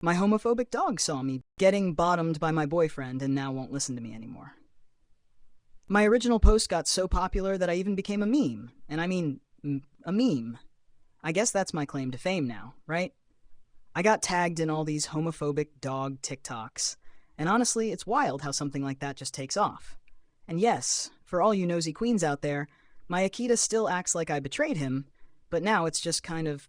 My homophobic dog saw me getting bottomed by my boyfriend and now won't listen to me anymore. My original post got so popular that I even became a meme. And I mean, a meme. I guess that's my claim to fame now, right? I got tagged in all these homophobic dog TikToks. And honestly, it's wild how something like that just takes off. And yes, for all you nosy queens out there, my Akita still acts like I betrayed him, but now it's just kind of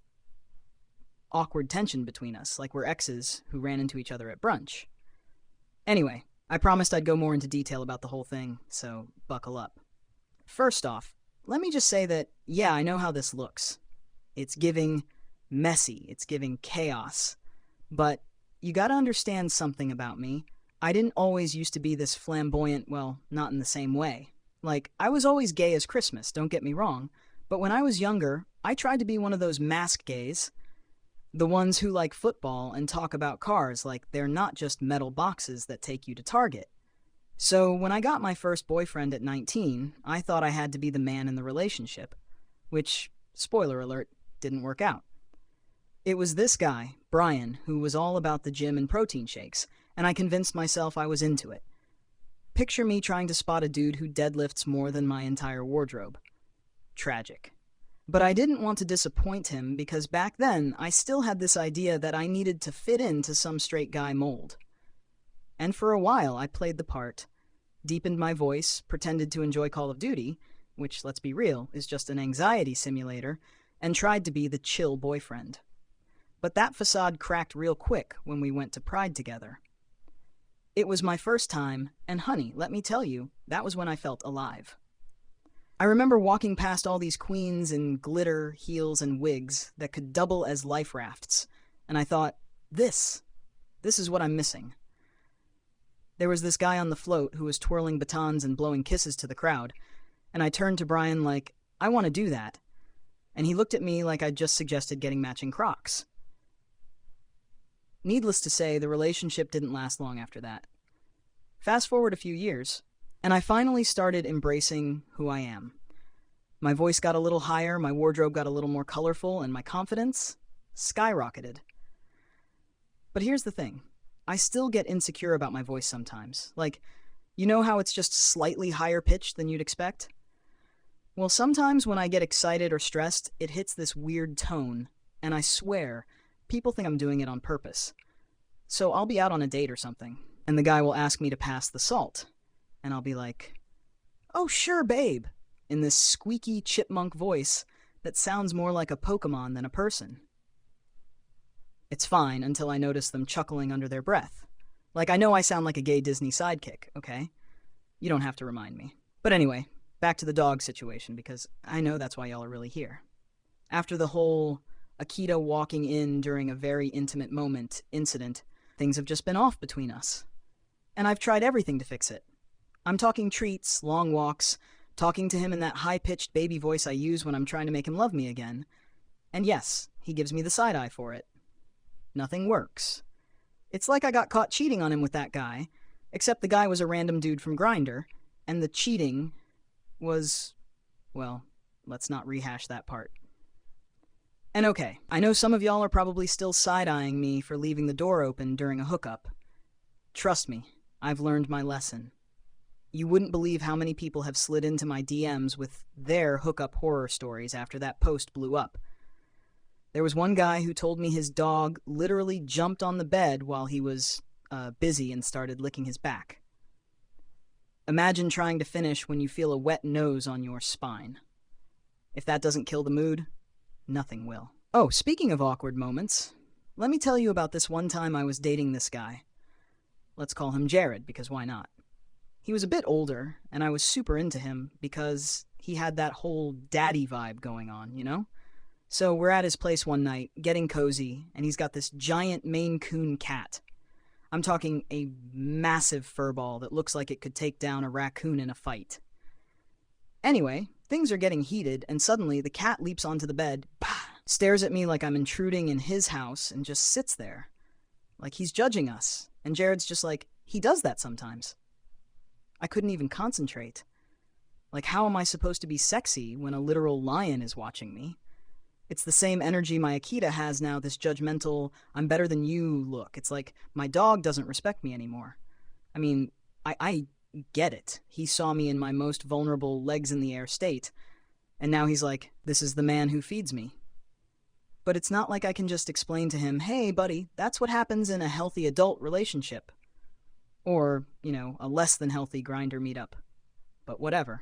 awkward tension between us, like we're exes who ran into each other at brunch. Anyway, I promised I'd go more into detail about the whole thing, so buckle up. First off, let me just say that, yeah, I know how this looks. It's giving messy, it's giving chaos. But you gotta understand something about me. I didn't always used to be this flamboyant, well, not in the same way. Like, I was always gay as Christmas, don't get me wrong, but when I was younger, I tried to be one of those mask gays. The ones who like football and talk about cars like they're not just metal boxes that take you to Target. So when I got my first boyfriend at 19, I thought I had to be the man in the relationship, which, spoiler alert, didn't work out. It was this guy, Brian, who was all about the gym and protein shakes, and I convinced myself I was into it. Picture me trying to spot a dude who deadlifts more than my entire wardrobe. Tragic. But I didn't want to disappoint him because back then I still had this idea that I needed to fit into some straight guy mold. And for a while I played the part, deepened my voice, pretended to enjoy Call of Duty, which, let's be real, is just an anxiety simulator, and tried to be the chill boyfriend. But that facade cracked real quick when we went to Pride together. It was my first time, and honey, let me tell you, that was when I felt alive. I remember walking past all these queens in glitter, heels, and wigs that could double as life rafts, and I thought, this is what I'm missing. There was this guy on the float who was twirling batons and blowing kisses to the crowd, and I turned to Brian like, I want to do that. And he looked at me like I'd just suggested getting matching Crocs. Needless to say, the relationship didn't last long after that. Fast forward a few years, and I finally started embracing who I am. My voice got a little higher, my wardrobe got a little more colorful, and my confidence skyrocketed. But here's the thing. I still get insecure about my voice sometimes. Like, you know how it's just slightly higher pitched than you'd expect? Well, sometimes when I get excited or stressed, it hits this weird tone, and I swear, people think I'm doing it on purpose. So I'll be out on a date or something, and the guy will ask me to pass the salt. And I'll be like, oh sure, babe, in this squeaky chipmunk voice that sounds more like a Pokemon than a person. It's fine until I notice them chuckling under their breath. Like, I know I sound like a gay Disney sidekick, okay? You don't have to remind me. But anyway, back to the dog situation, because I know that's why y'all are really here. After the whole Akita walking in during a very intimate moment incident, things have just been off between us. And I've tried everything to fix it. I'm talking treats, long walks, talking to him in that high-pitched baby voice I use when I'm trying to make him love me again. And yes, he gives me the side-eye for it. Nothing works. It's like I got caught cheating on him with that guy, except the guy was a random dude from Grindr, and the cheating was, well, let's not rehash that part. And okay, I know some of y'all are probably still side-eyeing me for leaving the door open during a hookup. Trust me, I've learned my lesson. You wouldn't believe how many people have slid into my DMs with their hookup horror stories after that post blew up. There was one guy who told me his dog literally jumped on the bed while he was busy and started licking his back. Imagine trying to finish when you feel a wet nose on your spine. If that doesn't kill the mood, nothing will. Oh, speaking of awkward moments, let me tell you about this one time I was dating this guy. Let's call him Jared, because why not? He was a bit older, and I was super into him because he had that whole daddy vibe going on, you know? So we're at his place one night, getting cozy, and he's got this giant Maine Coon cat. I'm talking a massive furball that looks like it could take down a raccoon in a fight. Anyway, things are getting heated, and suddenly the cat leaps onto the bed, stares at me like I'm intruding in his house, and just sits there. Like he's judging us, and Jared's just like, he does that sometimes. I couldn't even concentrate. Like, how am I supposed to be sexy when a literal lion is watching me? It's the same energy my Akita has now, this judgmental, I'm better than you look. It's like my dog doesn't respect me anymore. I mean, I get it. He saw me in my most vulnerable, legs in the air state, and now he's like, this is the man who feeds me. But it's not like I can just explain to him, hey, buddy, that's what happens in a healthy adult relationship. Or, a less than healthy grinder meetup. But whatever.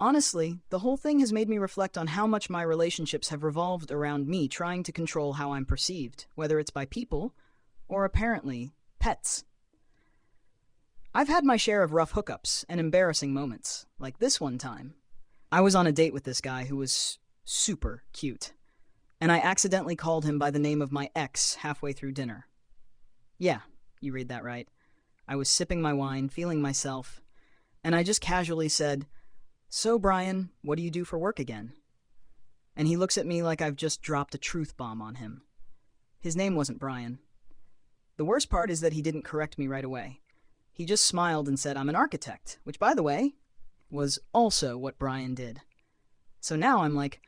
Honestly, the whole thing has made me reflect on how much my relationships have revolved around me trying to control how I'm perceived, whether it's by people or, apparently, pets. I've had my share of rough hookups and embarrassing moments, like this one time. I was on a date with this guy who was super cute, and I accidentally called him by the name of my ex halfway through dinner. Yeah, you read that right. I was sipping my wine, feeling myself, and I just casually said, "So, Brian, what do you do for work again?" And he looks at me like I've just dropped a truth bomb on him. His name wasn't Brian. The worst part is that he didn't correct me right away. He just smiled and said, "I'm an architect," which, by the way, was also what Brian did. So now I'm like,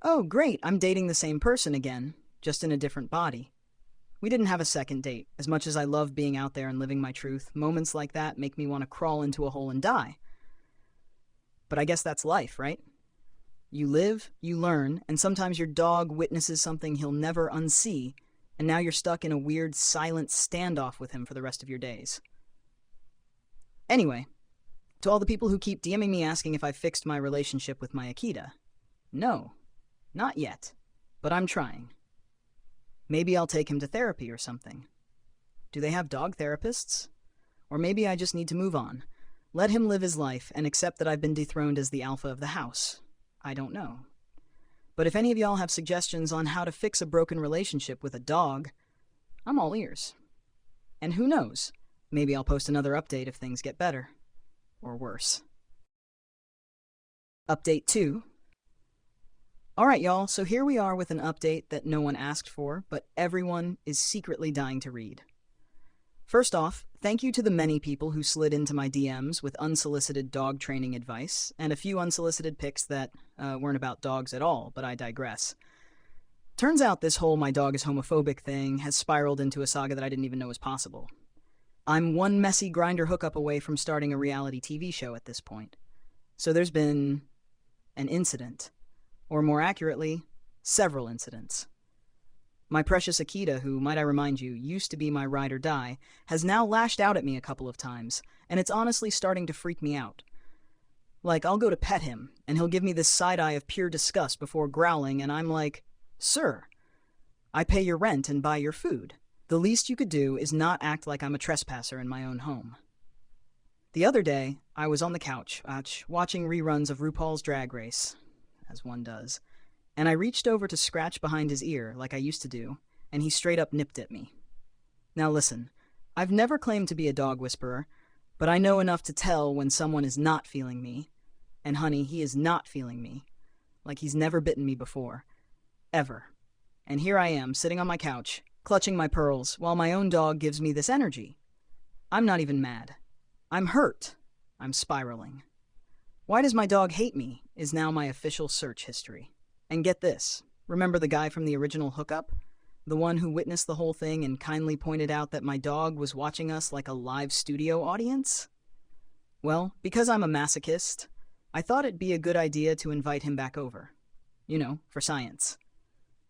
oh, great, I'm dating the same person again, just in a different body. We didn't have a second date. As much as I love being out there and living my truth, moments like that make me want to crawl into a hole and die. But I guess that's life, right? You live, you learn, and sometimes your dog witnesses something he'll never unsee, and now you're stuck in a weird, silent standoff with him for the rest of your days. Anyway, to all the people who keep DMing me asking if I fixed my relationship with my Akita, no, not yet, but I'm trying. Maybe I'll take him to therapy or something. Do they have dog therapists? Or maybe I just need to move on. Let him live his life and accept that I've been dethroned as the alpha of the house. I don't know. But if any of y'all have suggestions on how to fix a broken relationship with a dog, I'm all ears. And who knows? Maybe I'll post another update if things get better. Or worse. Update 2. Alright, y'all, so here we are with an update that no one asked for, but everyone is secretly dying to read. First off, thank you to the many people who slid into my DMs with unsolicited dog training advice, and a few unsolicited pics that weren't about dogs at all, but I digress. Turns out this whole my dog is homophobic thing has spiraled into a saga that I didn't even know was possible. I'm one messy grinder hookup away from starting a reality TV show at this point. So there's been an incident. Or more accurately, several incidents. My precious Akita, who, might I remind you, used to be my ride or die, has now lashed out at me a couple of times, and it's honestly starting to freak me out. Like, I'll go to pet him, and he'll give me this side eye of pure disgust before growling, and I'm like, "Sir, I pay your rent and buy your food. The least you could do is not act like I'm a trespasser in my own home." The other day, I was on the couch, watching reruns of RuPaul's Drag Race, as one does, and I reached over to scratch behind his ear like I used to do, and he straight up nipped at me. Now listen, I've never claimed to be a dog whisperer, but I know enough to tell when someone is not feeling me, and honey, he is not feeling me, like he's never bitten me before, ever. And here I am, sitting on my couch, clutching my pearls, while my own dog gives me this energy. I'm not even mad. I'm hurt. I'm spiraling. Why does my dog hate me is now my official search history. And get this, remember the guy from the original hookup? The one who witnessed the whole thing and kindly pointed out that my dog was watching us like a live studio audience? Well, because I'm a masochist, I thought it'd be a good idea to invite him back over. For science.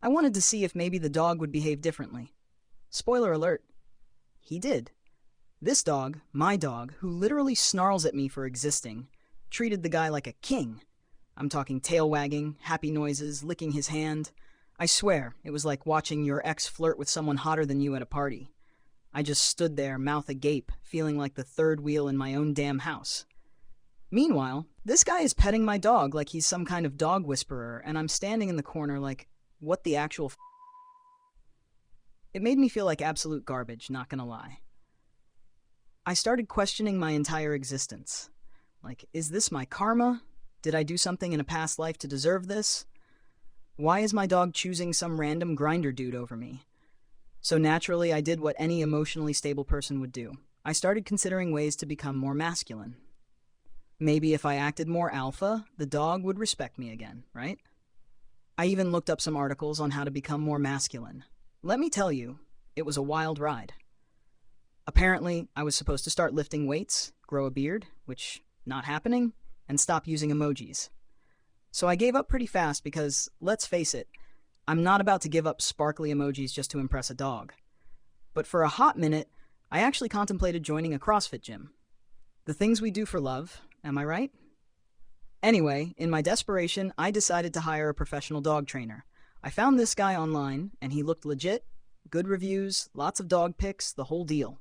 I wanted to see if maybe the dog would behave differently. Spoiler alert, he did. This dog, my dog, who literally snarls at me for existing, treated the guy like a king. I'm talking tail wagging, happy noises, licking his hand. I swear, it was like watching your ex flirt with someone hotter than you at a party. I just stood there, mouth agape, feeling like the third wheel in my own damn house. Meanwhile, this guy is petting my dog like he's some kind of dog whisperer, and I'm standing in the corner like, what the actual f***? It made me feel like absolute garbage, not gonna lie. I started questioning my entire existence. Like, is this my karma? Did I do something in a past life to deserve this? Why is my dog choosing some random grinder dude over me? So naturally, I did what any emotionally stable person would do. I started considering ways to become more masculine. Maybe if I acted more alpha, the dog would respect me again, right? I even looked up some articles on how to become more masculine. Let me tell you, it was a wild ride. Apparently, I was supposed to start lifting weights, grow a beard, which not happening, and stop using emojis. So I gave up pretty fast because, let's face it, I'm not about to give up sparkly emojis just to impress a dog. But for a hot minute, I actually contemplated joining a CrossFit gym. The things we do for love, am I right? Anyway, in my desperation, I decided to hire a professional dog trainer. I found this guy online, and he looked legit, good reviews, lots of dog pics, the whole deal.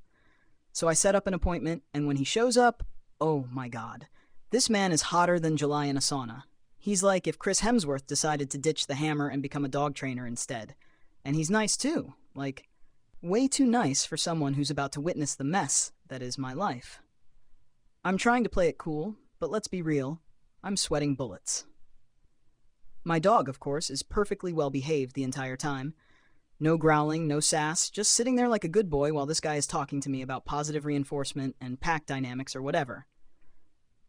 So I set up an appointment, and when he shows up, oh my god. This man is hotter than July in a sauna. He's like if Chris Hemsworth decided to ditch the hammer and become a dog trainer instead. And he's nice too, like, way too nice for someone who's about to witness the mess that is my life. I'm trying to play it cool, but let's be real, I'm sweating bullets. My dog, of course, is perfectly well behaved the entire time. No growling, no sass, just sitting there like a good boy while this guy is talking to me about positive reinforcement and pack dynamics or whatever.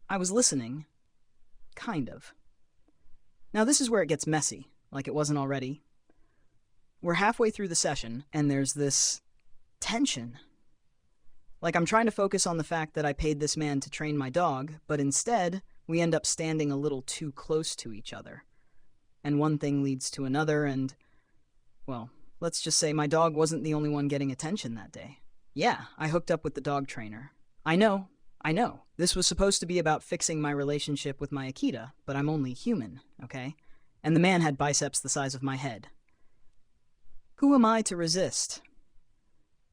I was listening. Kind of. Now this is where it gets messy, like it wasn't already. We're halfway through the session, and there's this tension. Like I'm trying to focus on the fact that I paid this man to train my dog, but instead, we end up standing a little too close to each other. And one thing leads to another, and, well, let's just say my dog wasn't the only one getting attention that day. Yeah, I hooked up with the dog trainer. I know. This was supposed to be about fixing my relationship with my Akita, but I'm only human, okay? And the man had biceps the size of my head. Who am I to resist?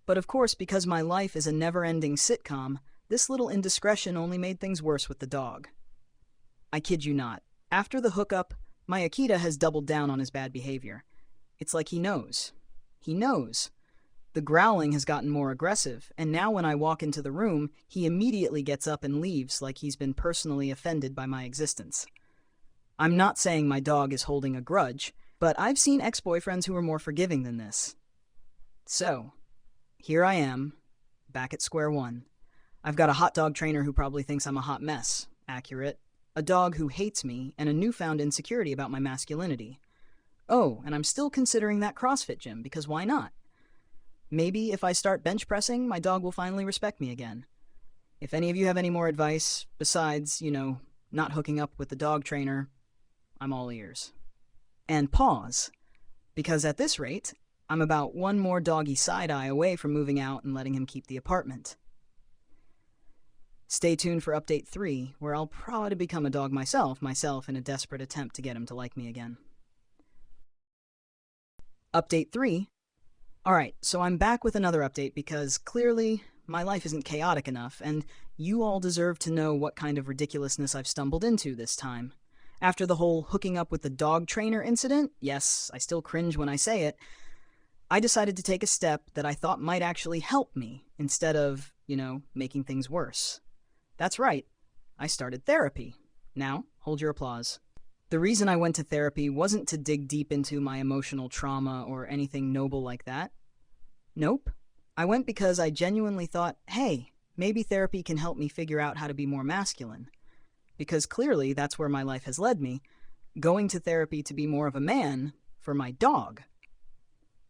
But of course, because my life is a never-ending sitcom, this little indiscretion only made things worse with the dog. I kid you not. After the hookup, my Akita has doubled down on his bad behavior. It's like he knows. He knows. The growling has gotten more aggressive, and now when I walk into the room, he immediately gets up and leaves like he's been personally offended by my existence. I'm not saying my dog is holding a grudge, but I've seen ex-boyfriends who are more forgiving than this. So, here I am, back at square one. I've got a hot dog trainer who probably thinks I'm a hot mess, accurate, a dog who hates me, and a newfound insecurity about my masculinity. Oh, and I'm still considering that CrossFit gym, because why not? Maybe if I start bench pressing, my dog will finally respect me again. If any of you have any more advice, besides, not hooking up with the dog trainer, I'm all ears. And pause, because at this rate, I'm about one more doggy side-eye away from moving out and letting him keep the apartment. Stay tuned for Update 3, where I'll probably become a dog myself in a desperate attempt to get him to like me again. Update 3. Alright, so I'm back with another update because clearly my life isn't chaotic enough, and you all deserve to know what kind of ridiculousness I've stumbled into this time. After the whole hooking up with the dog trainer incident, yes, I still cringe when I say it, I decided to take a step that I thought might actually help me, instead of, making things worse. That's right, I started therapy. Now, hold your applause. The reason I went to therapy wasn't to dig deep into my emotional trauma or anything noble like that. Nope. I went because I genuinely thought, hey, maybe therapy can help me figure out how to be more masculine. Because clearly that's where my life has led me, going to therapy to be more of a man for my dog.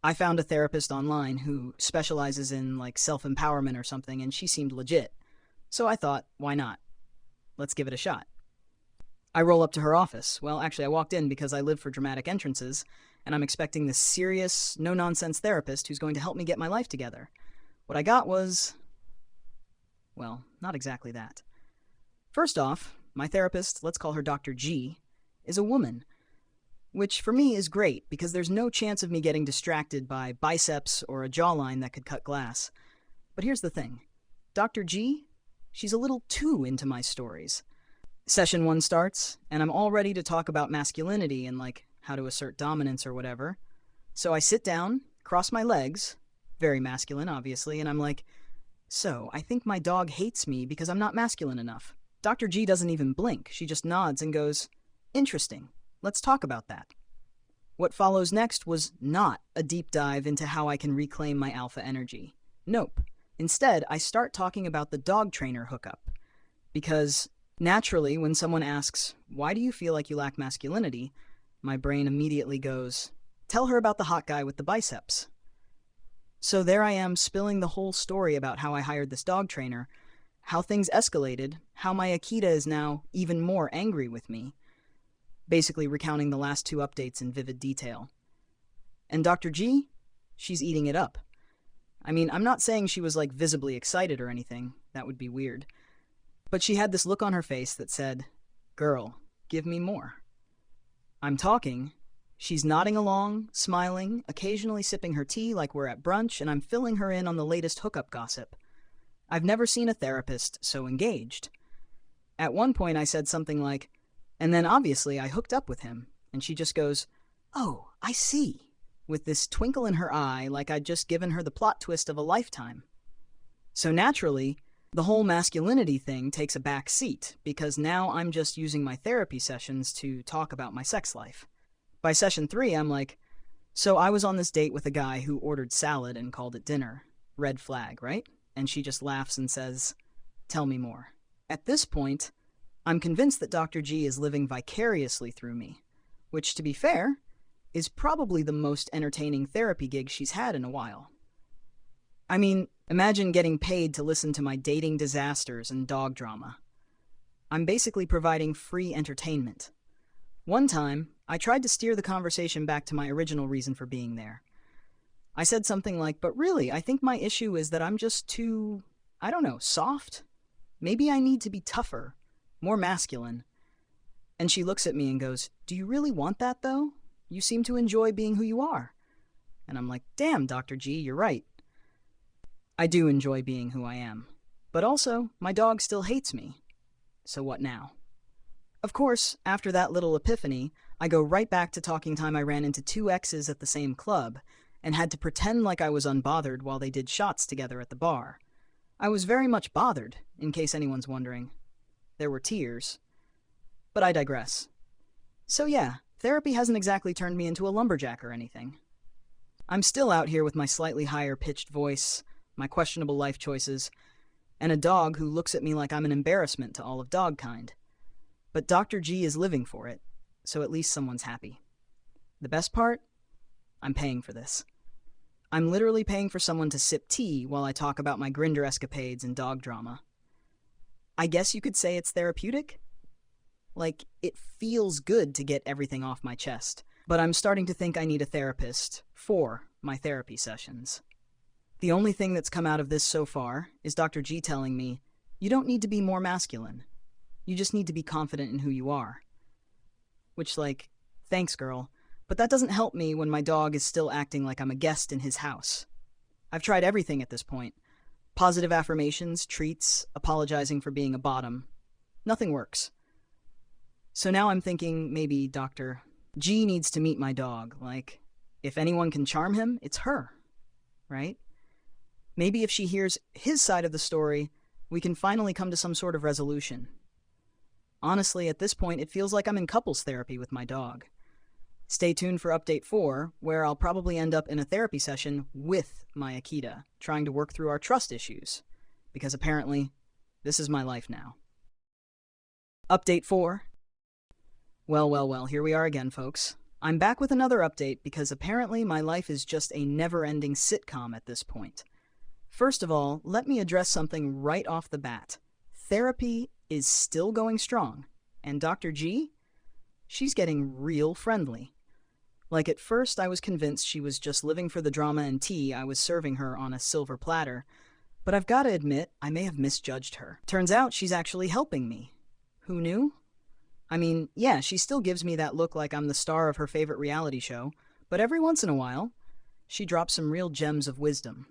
I found a therapist online who specializes in, self-empowerment or something, and she seemed legit. So I thought, why not? Let's give it a shot. I roll up to her office. Well, actually, I walked in because I live for dramatic entrances, and I'm expecting this serious, no-nonsense therapist who's going to help me get my life together. What I got was, well, not exactly that. First off, my therapist, let's call her Dr. G, is a woman, which for me is great because there's no chance of me getting distracted by biceps or a jawline that could cut glass. But here's the thing. Dr. G, she's a little too into my stories. Session 1 starts, and I'm all ready to talk about masculinity and, how to assert dominance or whatever. So I sit down, cross my legs, very masculine, obviously, and I'm like, so, I think my dog hates me because I'm not masculine enough. Dr. G doesn't even blink. She just nods and goes, interesting. Let's talk about that. What follows next was not a deep dive into how I can reclaim my alpha energy. Nope. Instead, I start talking about the dog trainer hookup. Because naturally, when someone asks, why do you feel like you lack masculinity? my brain immediately goes, tell her about the hot guy with the biceps. So there I am spilling the whole story about how I hired this dog trainer, how things escalated, how my Akita is now even more angry with me, basically recounting the last 2 updates in vivid detail. And Dr. G, she's eating it up. I mean, I'm not saying she was like visibly excited or anything, that would be weird, but she had this look on her face that said, girl, give me more. I'm talking, she's nodding along, smiling, occasionally sipping her tea like we're at brunch, and I'm filling her in on the latest hookup gossip. I've never seen a therapist so engaged. At one point I said something like, and then obviously I hooked up with him, and she just goes, oh, I see, with this twinkle in her eye like I'd just given her the plot twist of a lifetime. So naturally, the whole masculinity thing takes a back seat, because now I'm just using my therapy sessions to talk about my sex life. By session 3, I'm like, so I was on this date with a guy who ordered salad and called it dinner. Red flag, right? And she just laughs and says, tell me more. At this point, I'm convinced that Dr. G is living vicariously through me, which, to be fair, is probably the most entertaining therapy gig she's had in a while. I mean, imagine getting paid to listen to my dating disasters and dog drama. I'm basically providing free entertainment. One time, I tried to steer the conversation back to my original reason for being there. I said something like, but really, I think my issue is that I'm just too, I don't know, soft? Maybe I need to be tougher, more masculine. And she looks at me and goes, do you really want that, though? You seem to enjoy being who you are. And I'm like, damn, Dr. G, you're right. I do enjoy being who I am. But also, my dog still hates me. So what now? Of course, after that little epiphany, I go right back to talking time I ran into 2 exes at the same club, and had to pretend like I was unbothered while they did shots together at the bar. I was very much bothered, in case anyone's wondering. There were tears. But I digress. So yeah, therapy hasn't exactly turned me into a lumberjack or anything. I'm still out here with my slightly higher pitched voice, my questionable life choices, and a dog who looks at me like I'm an embarrassment to all of dogkind. But Dr. G is living for it, so at least someone's happy. The best part? I'm paying for this. I'm literally paying for someone to sip tea while I talk about my Grindr escapades and dog drama. I guess you could say it's therapeutic? Like, it feels good to get everything off my chest, but I'm starting to think I need a therapist for my therapy sessions. The only thing that's come out of this so far is Dr. G telling me, you don't need to be more masculine. You just need to be confident in who you are. Which, like, thanks, girl. But that doesn't help me when my dog is still acting like I'm a guest in his house. I've tried everything at this point. Positive affirmations, treats, apologizing for being a bottom. Nothing works. So now I'm thinking maybe Dr. G needs to meet my dog. Like, if anyone can charm him, it's her. Right? Maybe if she hears his side of the story, we can finally come to some sort of resolution. Honestly, at this point, it feels like I'm in couples therapy with my dog. Stay tuned for update 4, where I'll probably end up in a therapy session with my Akita, trying to work through our trust issues, because apparently, this is my life now. Update 4. Well, here we are again, folks. I'm back with another update because apparently my life is just a never-ending sitcom at this point. First of all, let me address something right off the bat. Therapy is still going strong, and Dr. G? She's getting real friendly. Like, at first I was convinced she was just living for the drama and tea I was serving her on a silver platter, but I've got to admit I may have misjudged her. Turns out she's actually helping me. Who knew? I mean, yeah, she still gives me that look like I'm the star of her favorite reality show, but every once in a while, she drops some real gems of wisdom.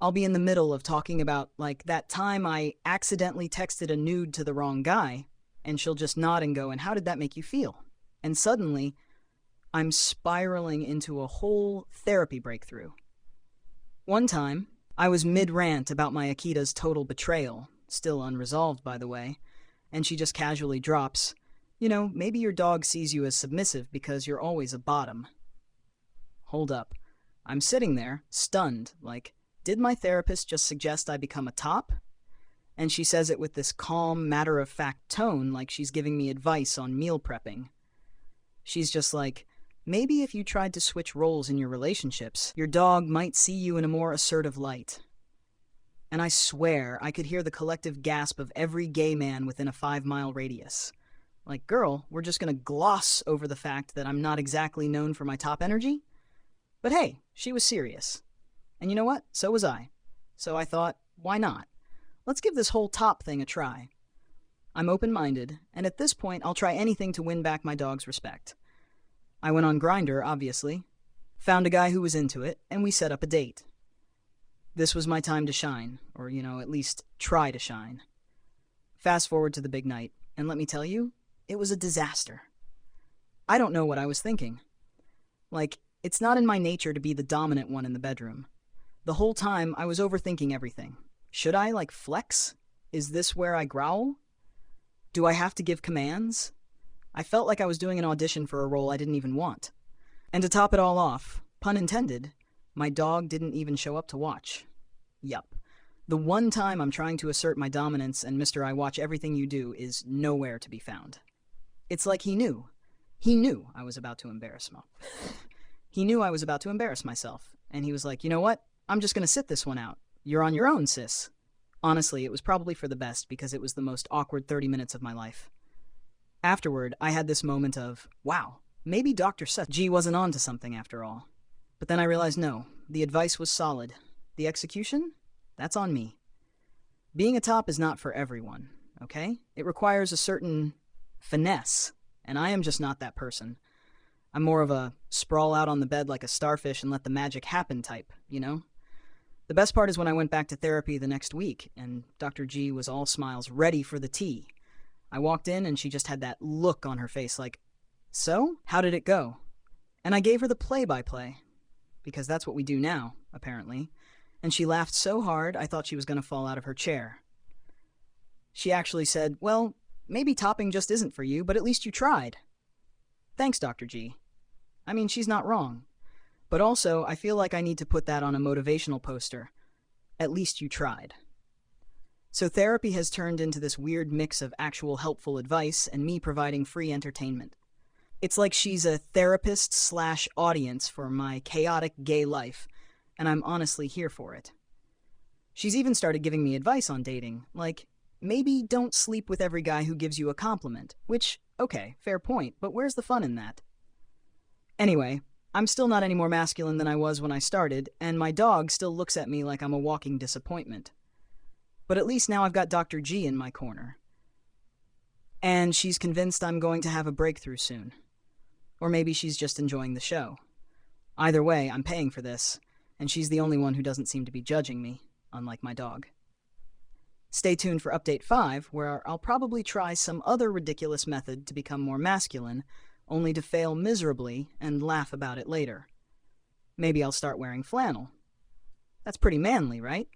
I'll be in the middle of talking about, like, that time I accidentally texted a nude to the wrong guy, and she'll just nod and go, and how did that make you feel? And suddenly, I'm spiraling into a whole therapy breakthrough. One time, I was mid-rant about my Akita's total betrayal, still unresolved, by the way, and she just casually drops, you know, maybe your dog sees you as submissive because you're always a bottom. Hold up. I'm sitting there, stunned, like, did my therapist just suggest I become a top? And she says it with this calm, matter-of-fact tone like she's giving me advice on meal prepping. She's just like, maybe if you tried to switch roles in your relationships, your dog might see you in a more assertive light. And I swear I could hear the collective gasp of every gay man within a 5-mile radius. Like, girl, we're just gonna gloss over the fact that I'm not exactly known for my top energy? But hey, she was serious. And you know what? So was I. So I thought, why not? Let's give this whole top thing a try. I'm open-minded, and at this point I'll try anything to win back my dog's respect. I went on Grindr, obviously, found a guy who was into it, and we set up a date. This was my time to shine, or, at least try to shine. Fast forward to the big night, and let me tell you, it was a disaster. I don't know what I was thinking. Like, it's not in my nature to be the dominant one in the bedroom. The whole time, I was overthinking everything. Should I, flex? Is this where I growl? Do I have to give commands? I felt like I was doing an audition for a role I didn't even want. And to top it all off, pun intended, my dog didn't even show up to watch. Yup. The one time I'm trying to assert my dominance and Mr. I watch everything you do is nowhere to be found. It's like he knew. He knew I was about to embarrass myself. He knew I was about to embarrass myself. And he was like, you know what? I'm just going to sit this one out. You're on your own, sis. Honestly, it was probably for the best because it was the most awkward 30 minutes of my life. Afterward, I had this moment of, wow, maybe Dr. G wasn't on to something after all. But then I realized no, the advice was solid. The execution? That's on me. Being a top is not for everyone, okay? It requires a certain finesse, and I am just not that person. I'm more of a sprawl out on the bed like a starfish and let the magic happen type, The best part is when I went back to therapy the next week, and Dr. G was all smiles, ready for the tea. I walked in, and she just had that look on her face like, so, how did it go? And I gave her the play-by-play, because that's what we do now, apparently, and she laughed so hard I thought she was going to fall out of her chair. She actually said, well, maybe topping just isn't for you, but at least you tried. Thanks, Dr. G. I mean, she's not wrong. But also, I feel like I need to put that on a motivational poster. At least you tried. So therapy has turned into this weird mix of actual helpful advice and me providing free entertainment. It's like she's a therapist/audience for my chaotic gay life, and I'm honestly here for it. She's even started giving me advice on dating, like, maybe don't sleep with every guy who gives you a compliment, which, okay, fair point, but where's the fun in that? Anyway, I'm still not any more masculine than I was when I started, and my dog still looks at me like I'm a walking disappointment. But at least now I've got Dr. G in my corner. And she's convinced I'm going to have a breakthrough soon. Or maybe she's just enjoying the show. Either way, I'm paying for this, and she's the only one who doesn't seem to be judging me, unlike my dog. Stay tuned for Update 5, where I'll probably try some other ridiculous method to become more masculine, only to fail miserably and laugh about it later. Maybe I'll start wearing flannel. That's pretty manly, right?